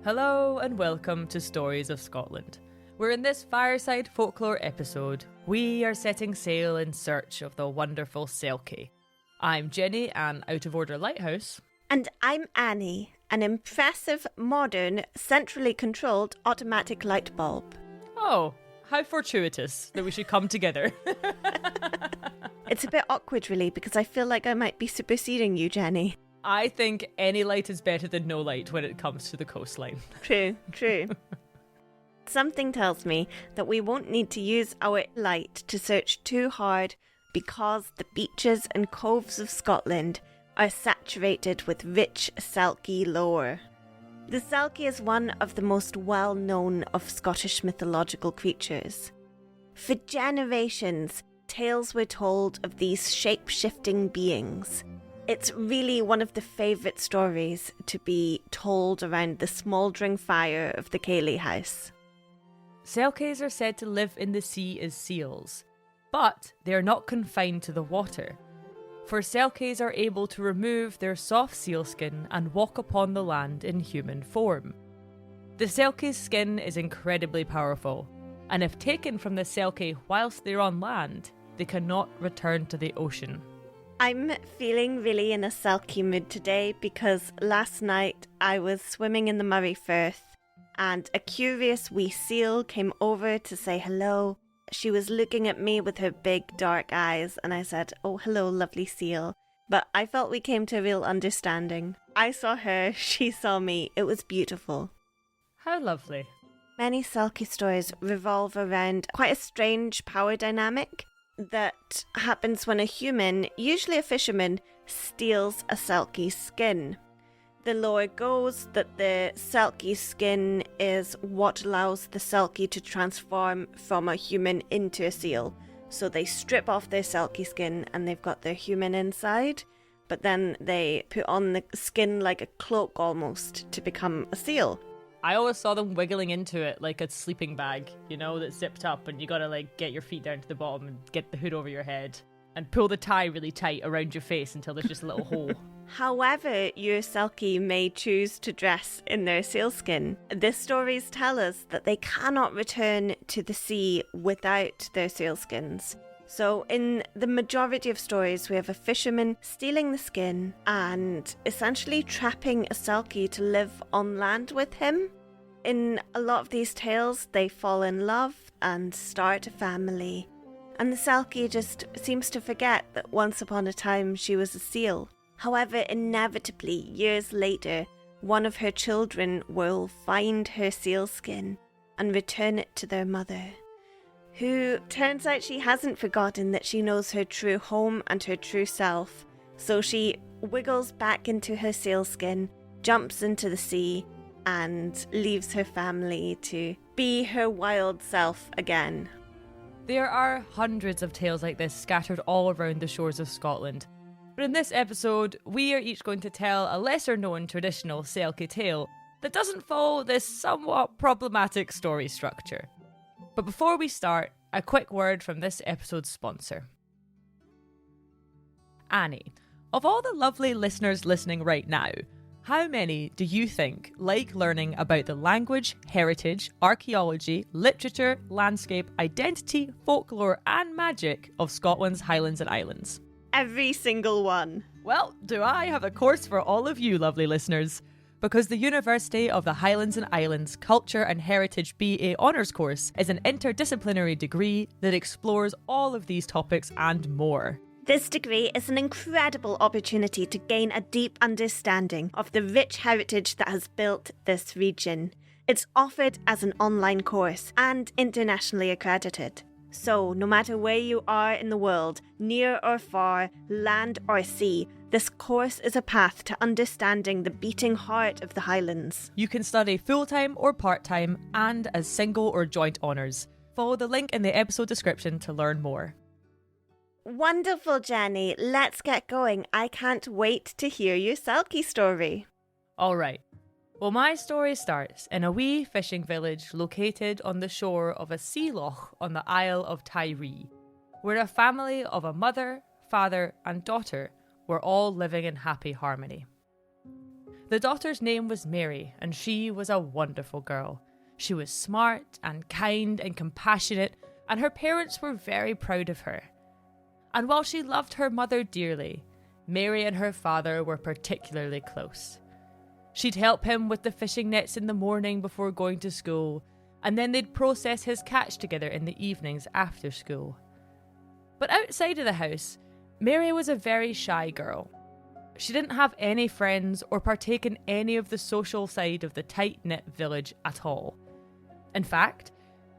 Hello and welcome to Stories of Scotland, where in this Fireside Folklore episode, we are setting sail in search of the wonderful Selkie. I'm Jenny, an out-of-order lighthouse. And I'm Annie, an impressive, modern, centrally controlled automatic light bulb. Oh, how fortuitous that we should come together. It's a bit awkward, really, because I feel like I might be superseding you, Jenny. I think any light is better than no light when it comes to the coastline. True. Something tells me that we won't need to use our light to search too hard because the beaches and coves of Scotland are saturated with rich selkie lore. The selkie is one of the most well-known of Scottish mythological creatures. For generations, tales were told of these shape-shifting beings. It's really one of the favourite stories to be told around the smouldering fire of the Cayley house. Selkies are said to live in the sea as seals, but they are not confined to the water. For selkies are able to remove their soft seal skin and walk upon the land in human form. The selkie's skin is incredibly powerful, and if taken from the selkie whilst they're on land, they cannot return to the ocean. I'm feeling really in a selkie mood today because last night I was swimming in the Murray Firth and a curious wee seal came over to say hello. She was looking at me with her big dark eyes and I said, "Oh, hello, lovely seal." But I felt we came to a real understanding. I saw her, she saw me. It was beautiful. How lovely. Many selkie stories revolve around quite a strange power dynamic that happens when a human, usually a fisherman, steals a selkie's skin. The lore goes that the selkie skin is what allows the selkie to transform from a human into a seal. So they strip off their selkie skin and they've got their human inside, but then they put on the skin like a cloak almost to become a seal. I always saw them wiggling into it like a sleeping bag, that's zipped up and you gotta get your feet down to the bottom and get the hood over your head and pull the tie really tight around your face until there's just a little hole. However your selkie may choose to dress in their sealskin, the stories tell us that they cannot return to the sea without their sealskins. So in the majority of stories, we have a fisherman stealing the skin and essentially trapping a selkie to live on land with him. In a lot of these tales, they fall in love and start a family. And the selkie just seems to forget that once upon a time she was a seal. However, inevitably, years later, one of her children will find her sealskin and return it to their mother, who turns out she hasn't forgotten that she knows her true home and her true self. So she wiggles back into her sealskin, jumps into the sea, and leaves her family to be her wild self again. There are hundreds of tales like this scattered all around the shores of Scotland. But in this episode, we are each going to tell a lesser-known traditional selkie tale that doesn't follow this somewhat problematic story structure. But before we start, a quick word from this episode's sponsor. Annie, of all the lovely listeners listening right now, how many do you think like learning about the language, heritage, archaeology, literature, landscape, identity, folklore and magic of Scotland's Highlands and Islands? Every single one. Well, do I have a course for all of you lovely listeners? Because the University of the Highlands and Islands Culture and Heritage BA Honours course is an interdisciplinary degree that explores all of these topics and more. This degree is an incredible opportunity to gain a deep understanding of the rich heritage that has built this region. It's offered as an online course and internationally accredited. So, no matter where you are in the world, near or far, land or sea, this course is a path to understanding the beating heart of the Highlands. You can study full-time or part-time and as single or joint honours. Follow the link in the episode description to learn more. Wonderful, Jenny. Let's get going. I can't wait to hear your selkie story. All right. Well, my story starts in a wee fishing village located on the shore of a sea loch on the Isle of Tiree, where a family of a mother, father and daughter were all living in happy harmony. The daughter's name was Mary, and she was a wonderful girl. She was smart and kind and compassionate, and her parents were very proud of her. And while she loved her mother dearly, Mary and her father were particularly close. She'd help him with the fishing nets in the morning before going to school, and then they'd process his catch together in the evenings after school. But outside of the house, Mary was a very shy girl. She didn't have any friends or partake in any of the social side of the tight-knit village at all. In fact,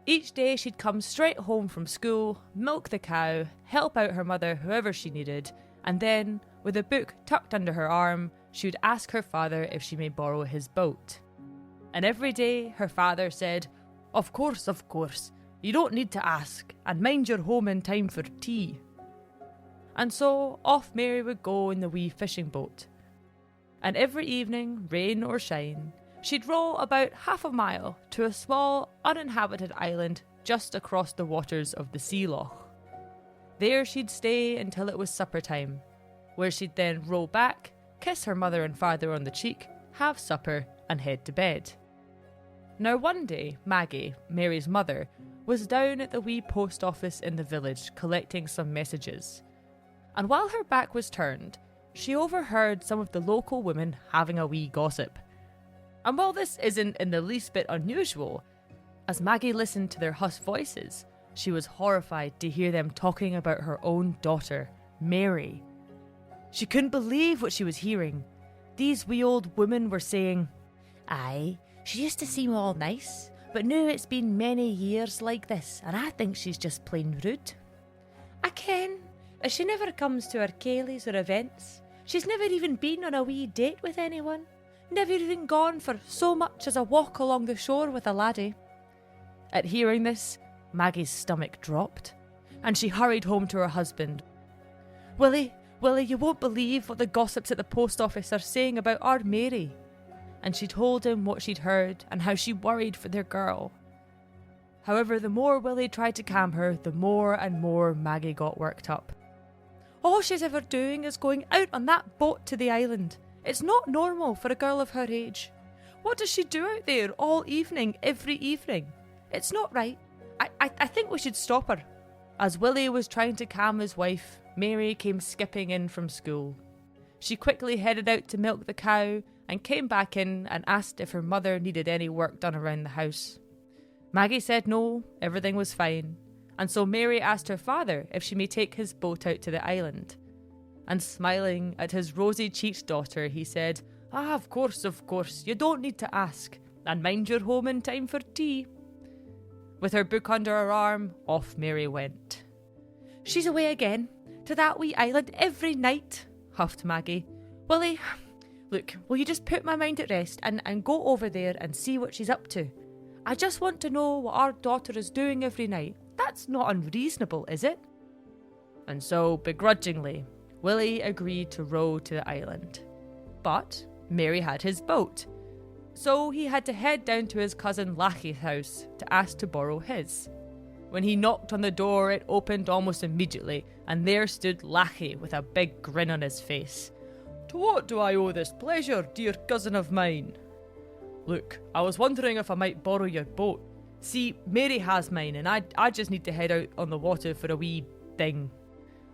each day she'd come straight home from school, milk the cow, help out her mother whoever she needed, and then, with a book tucked under her arm, she would ask her father if she may borrow his boat. And every day her father said, of course, you don't need to ask, and mind you're home in time for tea." And so off Mary would go in the wee fishing boat. And every evening, rain or shine, she'd row about half a mile to a small, uninhabited island just across the waters of the sea loch. There she'd stay until it was supper time, where she'd then row back, kiss her mother and father on the cheek, have supper, and head to bed. Now one day, Maggie, Mary's mother, was down at the wee post office in the village collecting some messages. And while her back was turned, she overheard some of the local women having a wee gossip. And while this isn't in the least bit unusual, as Maggie listened to their hushed voices, she was horrified to hear them talking about her own daughter, Mary. She couldn't believe what she was hearing. These wee old women were saying, "Aye, she used to seem all nice, but now it's been many years like this, and I think she's just plain rude. I ken, as she never comes to our ceilidhs or events. She's never even been on a wee date with anyone, never even gone for so much as a walk along the shore with a laddie." At hearing this, Maggie's stomach dropped, and she hurried home to her husband. Willie, you won't believe what the gossips at the post office are saying about our Mary." And she told him what she'd heard and how she worried for their girl. However, the more Willie tried to calm her, the more and more Maggie got worked up. "All she's ever doing is going out on that boat to the island. It's not normal for a girl of her age. What does she do out there all evening, every evening? It's not right. I think we should stop her." As Willie was trying to calm his wife, Mary came skipping in from school. She quickly headed out to milk the cow and came back in and asked if her mother needed any work done around the house. Maggie said no, everything was fine, and so Mary asked her father if she may take his boat out to the island. And smiling at his rosy-cheeked daughter, he said, Of course, you don't need to ask, and mind you're home in time for tea." With her book under her arm, off Mary went. "She's away again, to that wee island every night," huffed Maggie. "Willie, look, will you just put my mind at rest and go over there and see what she's up to? I just want to know what our daughter is doing every night. That's not unreasonable, is it?" And so, begrudgingly, Willie agreed to row to the island. But Mary had his boat, so he had to head down to his cousin Lachie's house to ask to borrow his. When he knocked on the door, it opened almost immediately, and there stood Lachie with a big grin on his face. "To what do I owe this pleasure, dear cousin of mine?" "Look, I was wondering if I might borrow your boat. See, Mary has mine, and I just need to head out on the water for a wee thing."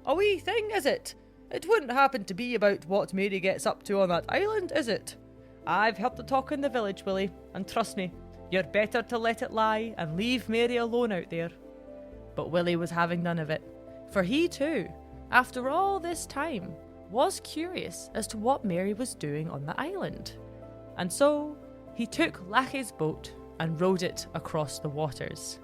"A wee thing, is it? It wouldn't happen to be about what Mary gets up to on that island, is it? I've heard the talk in the village, Willie, and trust me, you're better to let it lie and leave Mary alone out there." But Willie was having none of it, for he too, after all this time, was curious as to what Mary was doing on the island. And so he took Lachie's boat and rowed it across the waters.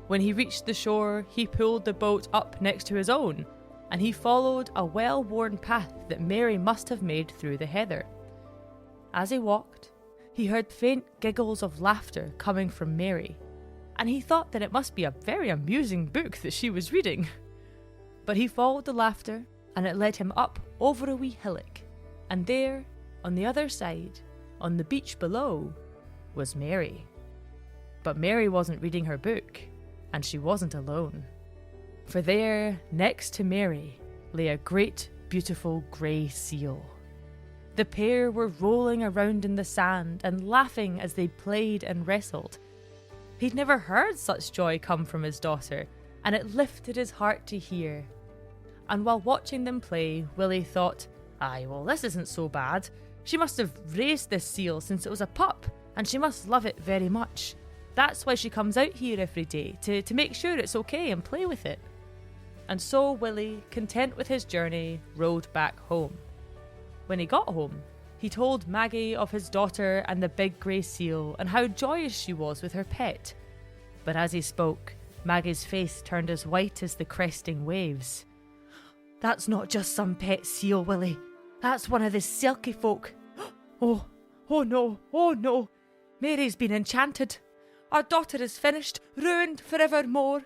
When he reached the shore, he pulled the boat up next to his own, and he followed a well-worn path that Mary must have made through the heather. As he walked, he heard faint giggles of laughter coming from Mary, and he thought that it must be a very amusing book that she was reading. But he followed the laughter, and it led him up over a wee hillock, and there, on the other side, on the beach below, was Mary. But Mary wasn't reading her book, and she wasn't alone. For there, next to Mary, lay a great, beautiful grey seal. The pair were rolling around in the sand and laughing as they played and wrestled. He'd never heard such joy come from his daughter, and it lifted his heart to hear. And while watching them play, Willie thought, "Aye, well, this isn't so bad. She must have raised this seal since it was a pup, and she must love it very much. That's why she comes out here every day, to make sure it's okay and play with it." And so Willie, content with his journey, rode back home. When he got home, he told Maggie of his daughter and the big grey seal and how joyous she was with her pet. But as he spoke, Maggie's face turned as white as the cresting waves. "That's not just some pet seal, Willie. That's one of the Selkie folk. Oh no. Mary's been enchanted. Our daughter is finished, ruined forevermore.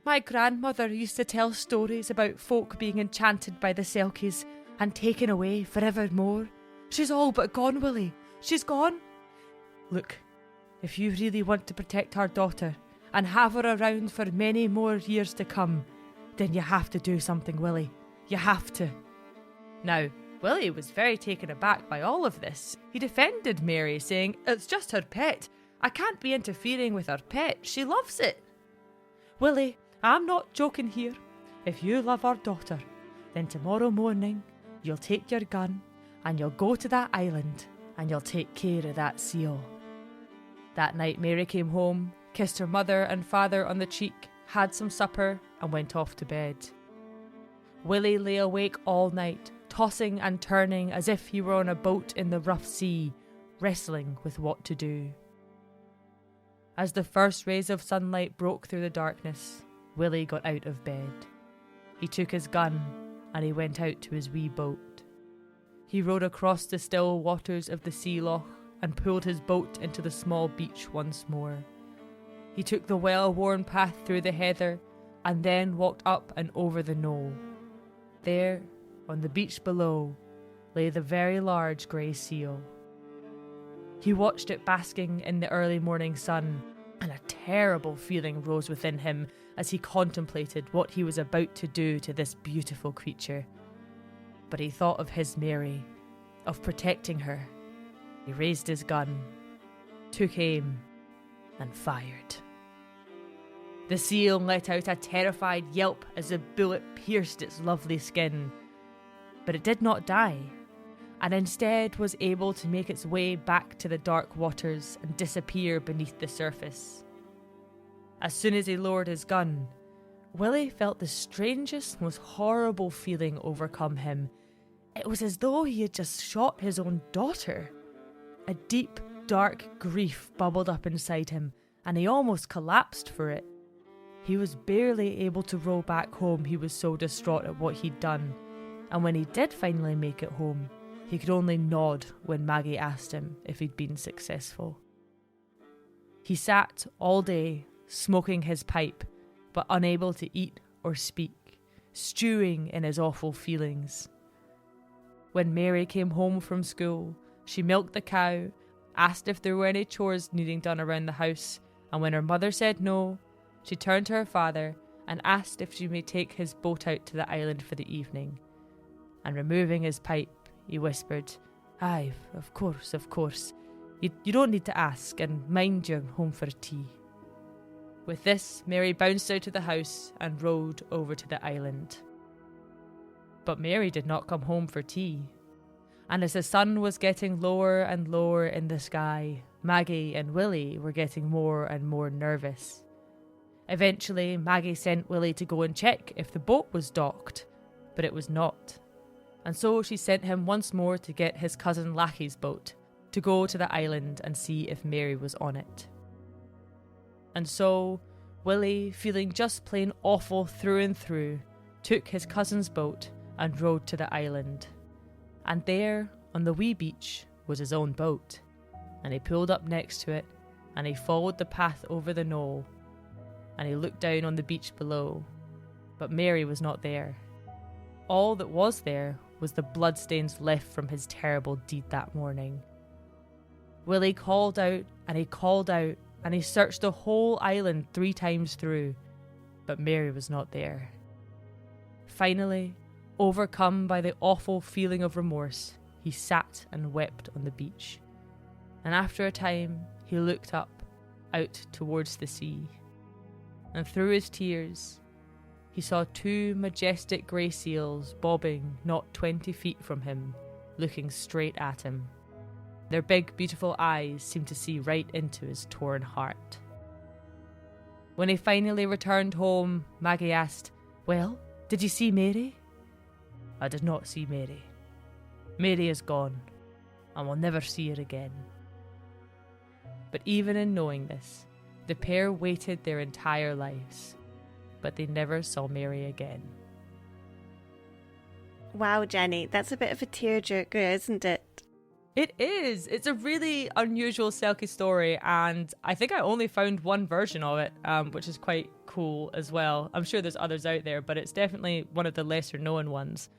My grandmother used to tell stories about folk being enchanted by the Selkies and taken away forevermore. She's all but gone, Willie. She's gone. Look, if you really want to protect our daughter and have her around for many more years to come, then you have to do something, Willie. You have to." Now, Willie was very taken aback by all of this. He defended Mary, saying, "It's just her pet. I can't be interfering with her pet. She loves it." "Willie, I'm not joking here. If you love our daughter, then tomorrow morning you'll take your gun and you'll go to that island and you'll take care of that seal." That night Mary came home, kissed her mother and father on the cheek, had some supper and went off to bed. Willie lay awake all night, tossing and turning as if he were on a boat in the rough sea, wrestling with what to do. As the first rays of sunlight broke through the darkness, Willie got out of bed. He took his gun and he went out to his wee boat. He rowed across the still waters of the sea loch and pulled his boat into the small beach once more. He took the well-worn path through the heather and then walked up and over the knoll. There, on the beach below, lay the very large grey seal. He watched it basking in the early morning sun, and a terrible feeling rose within him as he contemplated what he was about to do to this beautiful creature. But he thought of his Mary, of protecting her. He raised his gun, took aim, and fired. The seal let out a terrified yelp as the bullet pierced its lovely skin. But it did not die, and instead was able to make its way back to the dark waters and disappear beneath the surface. As soon as he lowered his gun, Willie felt the strangest, most horrible feeling overcome him. It was as though he had just shot his own daughter. A deep, dark grief bubbled up inside him, and he almost collapsed for it. He was barely able to row back home, he was so distraught at what he'd done. And when he did finally make it home, he could only nod when Maggie asked him if he'd been successful. He sat all day, smoking his pipe, but unable to eat or speak, stewing in his awful feelings. When Mary came home from school, she milked the cow, asked if there were any chores needing done around the house, and when her mother said no, she turned to her father and asked if she may take his boat out to the island for the evening. And removing his pipe, he whispered, "Aye, of course. You don't need to ask, and mind you're home for tea." With this, Mary bounced out of the house and rowed over to the island. But Mary did not come home for tea. And as the sun was getting lower and lower in the sky, Maggie and Willie were getting more and more nervous. Eventually, Maggie sent Willie to go and check if the boat was docked, but it was not. And so she sent him once more to get his cousin Lackey's boat, to go to the island and see if Mary was on it. And so, Willie, feeling just plain awful through and through, took his cousin's boat and rowed to the island. And there, on the wee beach, was his own boat, and he pulled up next to it, and he followed the path over the knoll, and he looked down on the beach below, but Mary was not there. All that was there was the bloodstains left from his terrible deed that morning. Willie called out, and he called out, and he searched the whole island 3 times through, but Mary was not there. Finally, overcome by the awful feeling of remorse, he sat and wept on the beach. And after a time, he looked up, out towards the sea. And through his tears, he saw 2 majestic grey seals bobbing not 20 feet from him, looking straight at him. Their big, beautiful eyes seemed to see right into his torn heart. When he finally returned home, Maggie asked, "Well, did you see Mary?" "I did not see Mary. Mary is gone, and we'll never see her again." But even in knowing this, the pair waited their entire lives, but they never saw Mary again. Wow, Jenny, that's a bit of a tearjerker, isn't it? It is. It's a really unusual Selkie story, and I think I only found one version of it, which is quite cool as well. I'm sure there's others out there, but it's definitely one of the lesser known ones.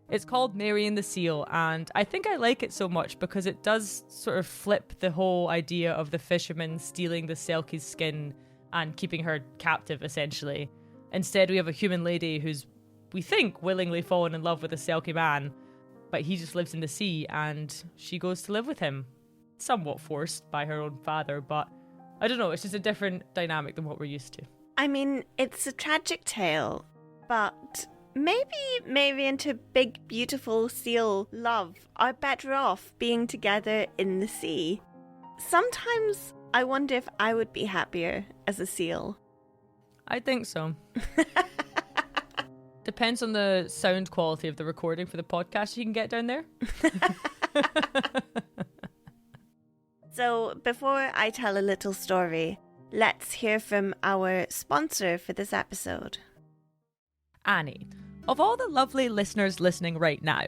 It's called Mary and the Seal, and I think I like it so much because it does sort of flip the whole idea of the fisherman stealing the Selkie's skin and keeping her captive, essentially. Instead, we have a human lady who's, we think, willingly fallen in love with a Selkie man, but he just lives in the sea, and she goes to live with him. Somewhat forced by her own father, but I don't know, it's just a different dynamic than what we're used to. I mean, it's a tragic tale, but maybe Mary and her big, beautiful seal love are better off being together in the sea. Sometimes I wonder if I would be happier as a seal. I think so. Depends on the sound quality of the recording for the podcast you can get down there. So, before I tell a little story, let's hear from our sponsor for this episode. Annie, of all the lovely listeners listening right now,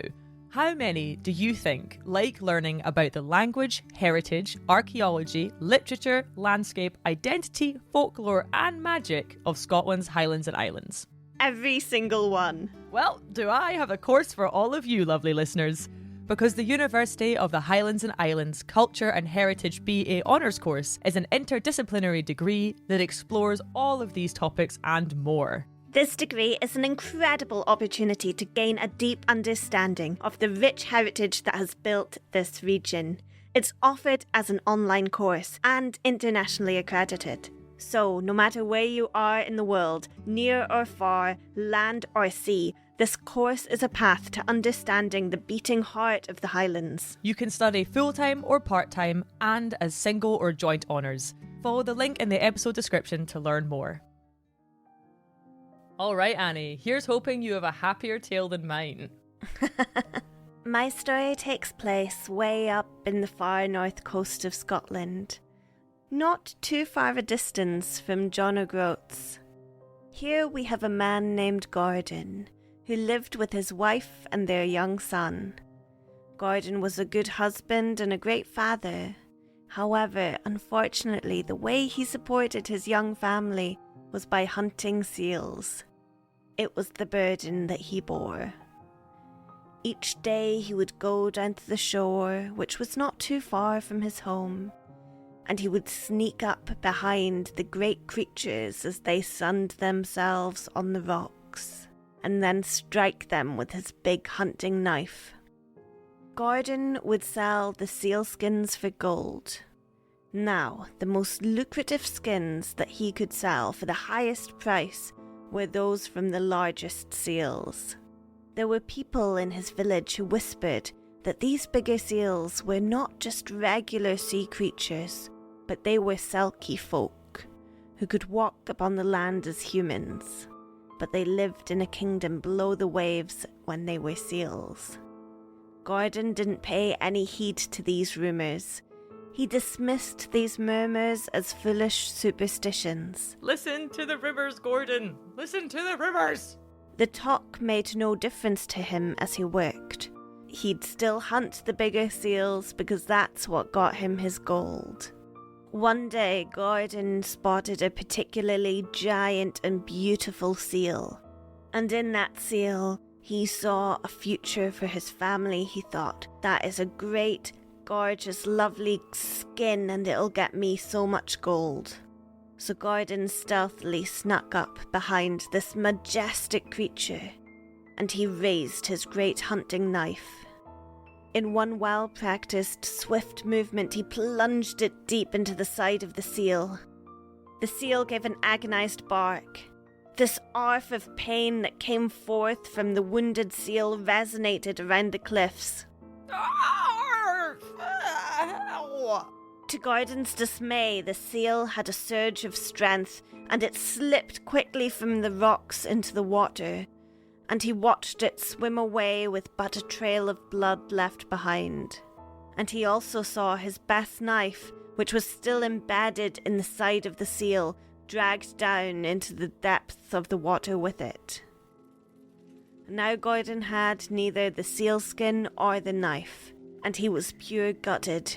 how many do you think like learning about the language, heritage, archaeology, literature, landscape, identity, folklore and magic of Scotland's Highlands and Islands? Every single one. Well, do I have a course for all of you lovely listeners? Because the University of the Highlands and Islands Culture and Heritage BA Honours course is an interdisciplinary degree that explores all of these topics and more. This degree is an incredible opportunity to gain a deep understanding of the rich heritage that has built this region. It's offered as an online course and internationally accredited. So, no matter where you are in the world, near or far, land or sea, this course is a path to understanding the beating heart of the Highlands. You can study full-time or part-time and as single or joint honours. Follow the link in the episode description to learn more. Alright, Annie, here's hoping you have a happier tale than mine. My story takes place way up in the far north coast of Scotland. Not too far a distance from John O'Groats. Here we have a man named Gordon, who lived with his wife and their young son. Gordon was a good husband and a great father. However, unfortunately, the way he supported his young family was by hunting seals. It was the burden that he bore. Each day he would go down to the shore, which was not too far from his home, and he would sneak up behind the great creatures as they sunned themselves on the rocks, and then strike them with his big hunting knife. Gordon would sell the seal skins for gold. Now, the most lucrative skins that he could sell for the highest price were those from the largest seals. There were people in his village who whispered that these bigger seals were not just regular sea creatures, but they were selkie folk, who could walk upon the land as humans, but they lived in a kingdom below the waves when they were seals. Gordon didn't pay any heed to these rumours. He dismissed these murmurs as foolish superstitions. Listen to the rivers, Gordon! Listen to the rivers! The talk made no difference to him as he worked. He'd still hunt the bigger seals because that's what got him his gold. One day, Gordon spotted a particularly giant and beautiful seal. And in that seal, he saw a future for his family, he thought. That is a great, gorgeous, lovely skin, and it'll get me so much gold. So Gordon stealthily snuck up behind this majestic creature, and he raised his great hunting knife. In one well-practiced, swift movement, he plunged it deep into the side of the seal. The seal gave an agonized bark. This arf of pain that came forth from the wounded seal resonated around the cliffs. To Gordon's dismay, the seal had a surge of strength, and it slipped quickly from the rocks into the water, and he watched it swim away with but a trail of blood left behind. And he also saw his best knife, which was still embedded in the side of the seal, dragged down into the depths of the water with it. Now Gordon had neither the sealskin or the knife, and he was pure gutted.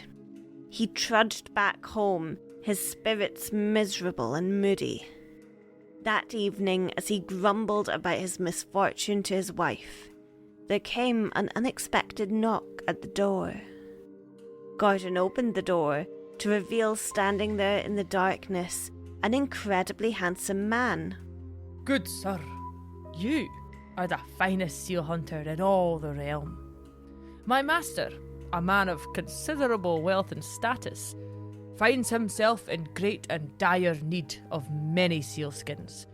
He trudged back home, his spirits miserable and moody. That evening, as he grumbled about his misfortune to his wife, there came an unexpected knock at the door. Gordon opened the door to reveal standing there in the darkness an incredibly handsome man. Good sir, you are the finest seal hunter in all the realm. My master, a man of considerable wealth and status, finds himself in great and dire need of many sealskins.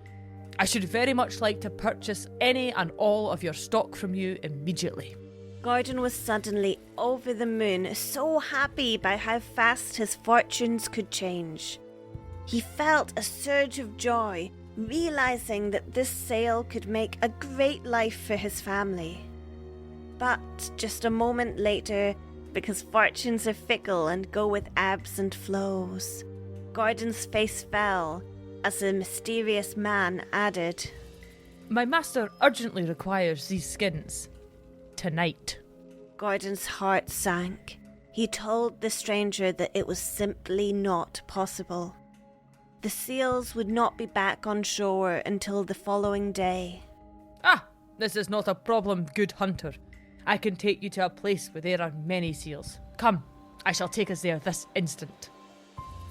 I should very much like to purchase any and all of your stock from you immediately. Gordon was suddenly over the moon, so happy by how fast his fortunes could change. He felt a surge of joy, realizing that this sale could make a great life for his family. But just a moment later, because fortunes are fickle and go with ebbs and flows, Gordon's face fell as the mysterious man added, My master urgently requires these skins. Tonight. Gordon's heart sank. He told the stranger that it was simply not possible. The seals would not be back on shore until the following day. Ah, this is not a problem, good hunter. I can take you to a place where there are many seals. Come, I shall take us there this instant.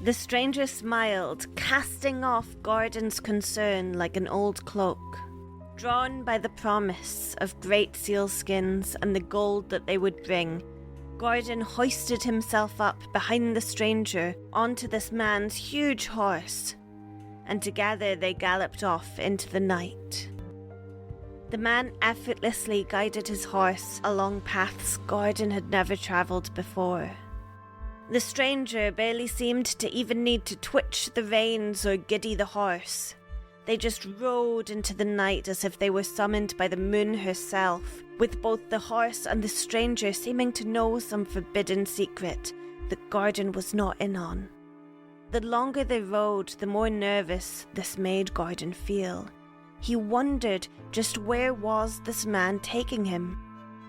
The stranger smiled, casting off Gordon's concern like an old cloak. Drawn by the promise of great sealskins and the gold that they would bring, Gordon hoisted himself up behind the stranger onto this man's huge horse, and together they galloped off into the night. The man effortlessly guided his horse along paths Gordon had never travelled before. The stranger barely seemed to even need to twitch the reins or giddy the horse. They just rode into the night as if they were summoned by the moon herself, with both the horse and the stranger seeming to know some forbidden secret that Gordon was not in on. The longer they rode, the more nervous this made Gordon feel. He wondered just where was this man taking him.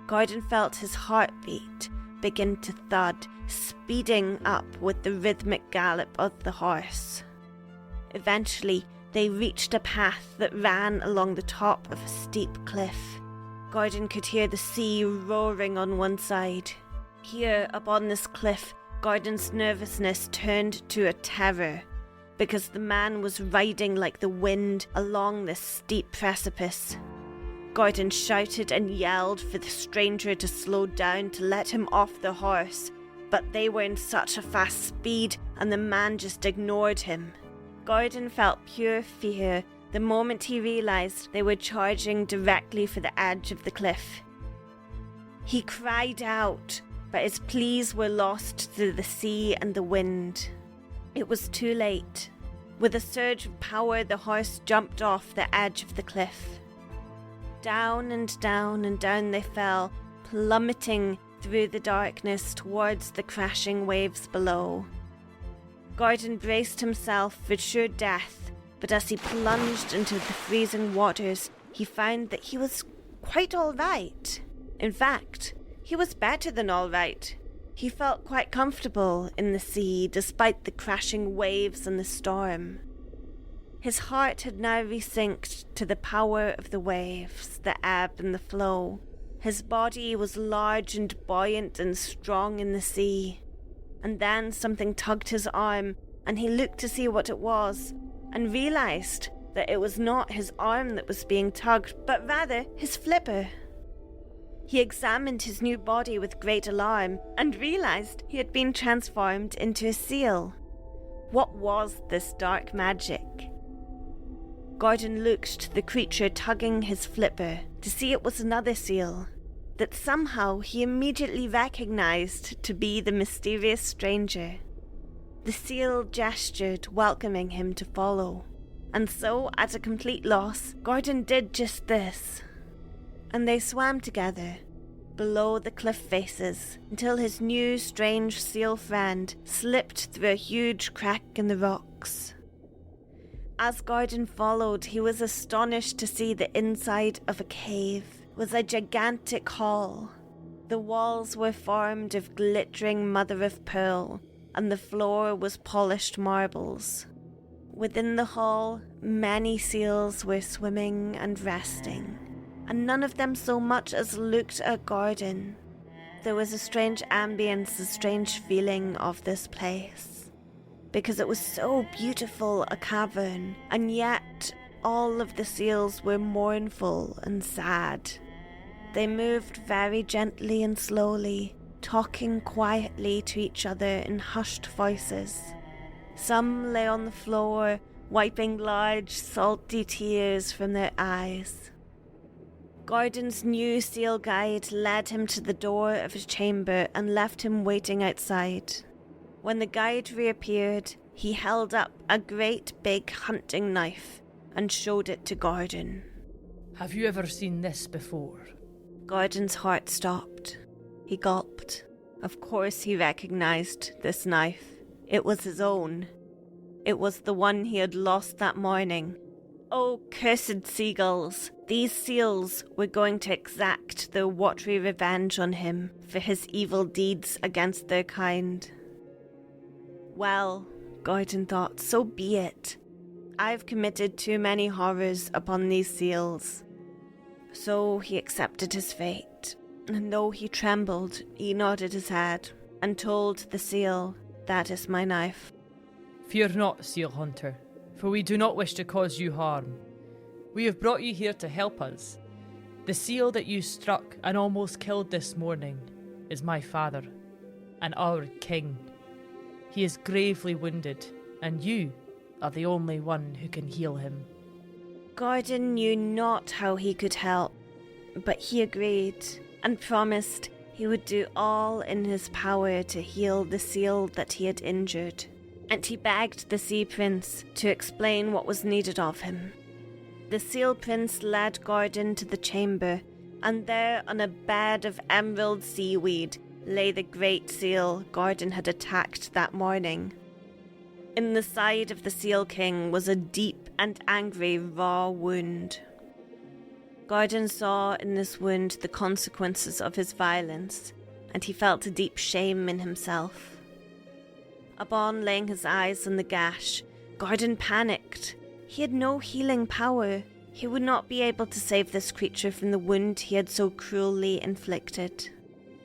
Gordon felt his heartbeat begin to thud, speeding up with the rhythmic gallop of the horse. Eventually, they reached a path that ran along the top of a steep cliff. Gordon could hear the sea roaring on one side. Here, up on this cliff, Gordon's nervousness turned to a terror, because the man was riding like the wind along this steep precipice. Gordon shouted and yelled for the stranger to slow down to let him off the horse, but they were in such a fast speed and the man just ignored him. Gordon felt pure fear the moment he realised they were charging directly for the edge of the cliff. He cried out, but his pleas were lost through the sea and the wind. It was too late. With a surge of power, the horse jumped off the edge of the cliff. Down and down and down they fell, plummeting through the darkness towards the crashing waves below. Gordon braced himself for sure death, but as he plunged into the freezing waters, he found that he was quite all right. In fact, he was better than all right. He felt quite comfortable in the sea despite the crashing waves and the storm. His heart had now resynced to the power of the waves, the ebb and the flow. His body was large and buoyant and strong in the sea. And then something tugged his arm, and he looked to see what it was, and realised that it was not his arm that was being tugged, but rather his flipper. He examined his new body with great alarm and realized he had been transformed into a seal. What was this dark magic? Gordon looked to the creature tugging his flipper to see it was another seal that somehow he immediately recognized to be the mysterious stranger. The seal gestured, welcoming him to follow. And so, at a complete loss, Gordon did just this. And they swam together, below the cliff faces, until his new, strange seal friend slipped through a huge crack in the rocks. As Gordon followed, he was astonished to see the inside of a cave was a gigantic hall. The walls were formed of glittering mother-of-pearl, and the floor was polished marbles. Within the hall, many seals were swimming and resting, and none of them so much as looked at Gordon. There was a strange ambience, a strange feeling of this place, because it was so beautiful a cavern, and yet all of the seals were mournful and sad. They moved very gently and slowly, talking quietly to each other in hushed voices. Some lay on the floor, wiping large, salty tears from their eyes. Gordon's new seal guide led him to the door of his chamber and left him waiting outside. When the guide reappeared, he held up a great big hunting knife and showed it to Gordon. Have you ever seen this before? Gordon's heart stopped. He gulped. Of course he recognized this knife. It was his own. It was the one he had lost that morning. Oh, cursed seagulls! These seals were going to exact their watery revenge on him for his evil deeds against their kind. Well, Gordon thought, so be it. I've committed too many horrors upon these seals. So he accepted his fate, and though he trembled, he nodded his head and told the seal, "That is my knife." Fear not, seal hunter, for we do not wish to cause you harm. We have brought you here to help us. The seal that you struck and almost killed this morning is my father, and our king. He is gravely wounded, and you are the only one who can heal him. Gordon knew not how he could help, but he agreed and promised he would do all in his power to heal the seal that he had injured, and he begged the Sea Prince to explain what was needed of him. The Seal Prince led Gordon to the chamber, and there on a bed of emerald seaweed lay the great seal Gordon had attacked that morning. In the side of the Seal King was a deep and angry raw wound. Gordon saw in this wound the consequences of his violence, and he felt a deep shame in himself. Upon laying his eyes on the gash, Gordon panicked. He had no healing power. He would not be able to save this creature from the wound he had so cruelly inflicted.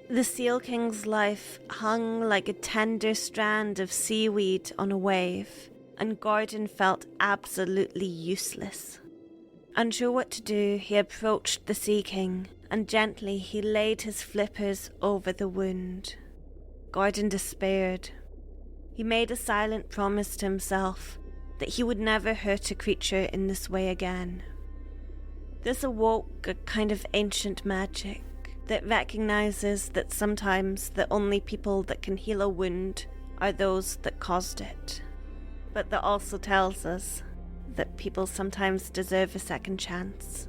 The Seal King's life hung like a tender strand of seaweed on a wave, and Gordon felt absolutely useless. Unsure what to do, he approached the Sea King, and gently he laid his flippers over the wound. Gordon despaired. He made a silent promise to himself that he would never hurt a creature in this way again. This awoke a kind of ancient magic that recognizes that sometimes the only people that can heal a wound are those that caused it, but that also tells us that people sometimes deserve a second chance.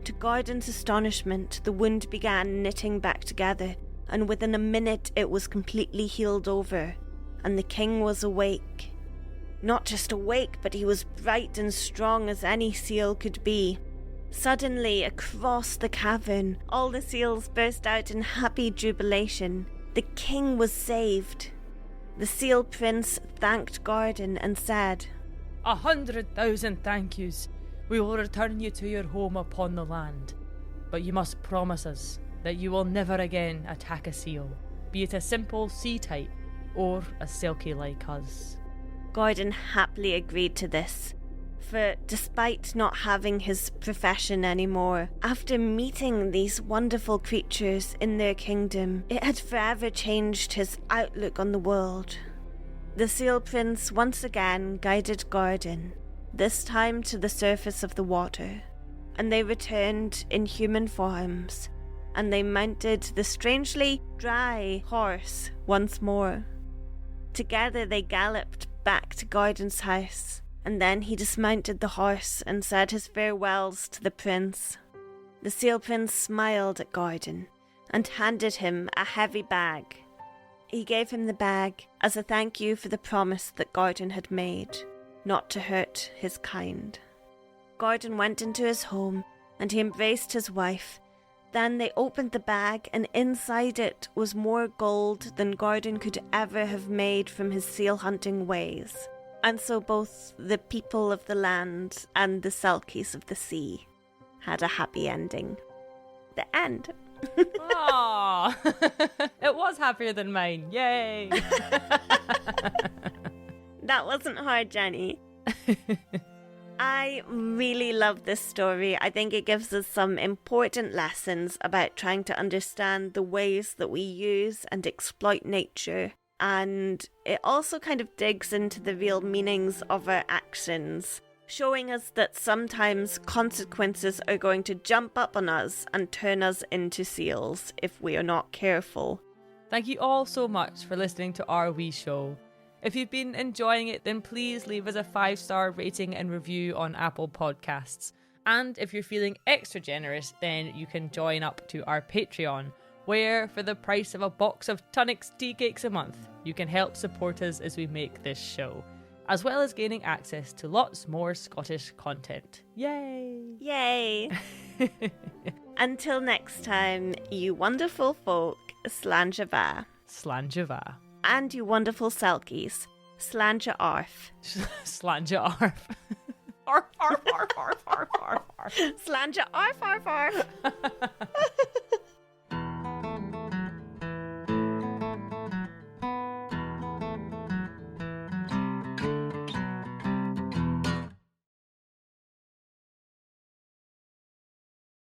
To Gordon's astonishment, the wound began knitting back together, and within a minute it was completely healed over, and the king was awake. Not just awake, but he was bright and strong as any seal could be. Suddenly, across the cavern, all the seals burst out in happy jubilation. The king was saved. The Seal Prince thanked Gordon and said, 100,000 thank yous. We will return you to your home upon the land. But you must promise us that you will never again attack a seal, be it a simple sea type or a selkie like us. Gordon happily agreed to this, For despite not having his profession anymore, after meeting these wonderful creatures in their kingdom, it had forever changed his outlook on the world. The Seal Prince once again guided Gordon, this time to the surface of the water, and they returned in human forms, and they mounted the strangely dry horse once more. Together they galloped back to Gordon's house, and then he dismounted the horse and said his farewells to the prince. The Seal Prince smiled at Gordon and handed him a heavy bag. He gave him the bag as a thank you for the promise that Gordon had made, not to hurt his kind. Gordon went into his home and he embraced his wife. Then they opened the bag, and inside it was more gold than Gordon could ever have made from his seal hunting ways. And so both the people of the land and the Selkies of the sea had a happy ending. The end. Aww. It was happier than mine. Yay. That wasn't hard, Jenny. I really love this story. I think it gives us some important lessons about trying to understand the ways that we use and exploit nature. And it also kind of digs into the real meanings of our actions, showing us that sometimes consequences are going to jump up on us and turn us into seals if we are not careful. Thank you all so much for listening to our wee show. If you've been enjoying it, then please leave us a 5-star rating and review on Apple Podcasts. And if you're feeling extra generous, then you can join up to our Patreon, where for the price of a box of Tunnocks tea cakes a month, you can help support us as we make this show, as well as gaining access to lots more Scottish content. Yay! Yay! Until next time, you wonderful folk, Slàinte Slàinte. And you wonderful Selkies, Slàinte arf. Slàinte arf. Arf, arf, arf, arf, arf, arf, arf. Slàinte arf, arf, arf.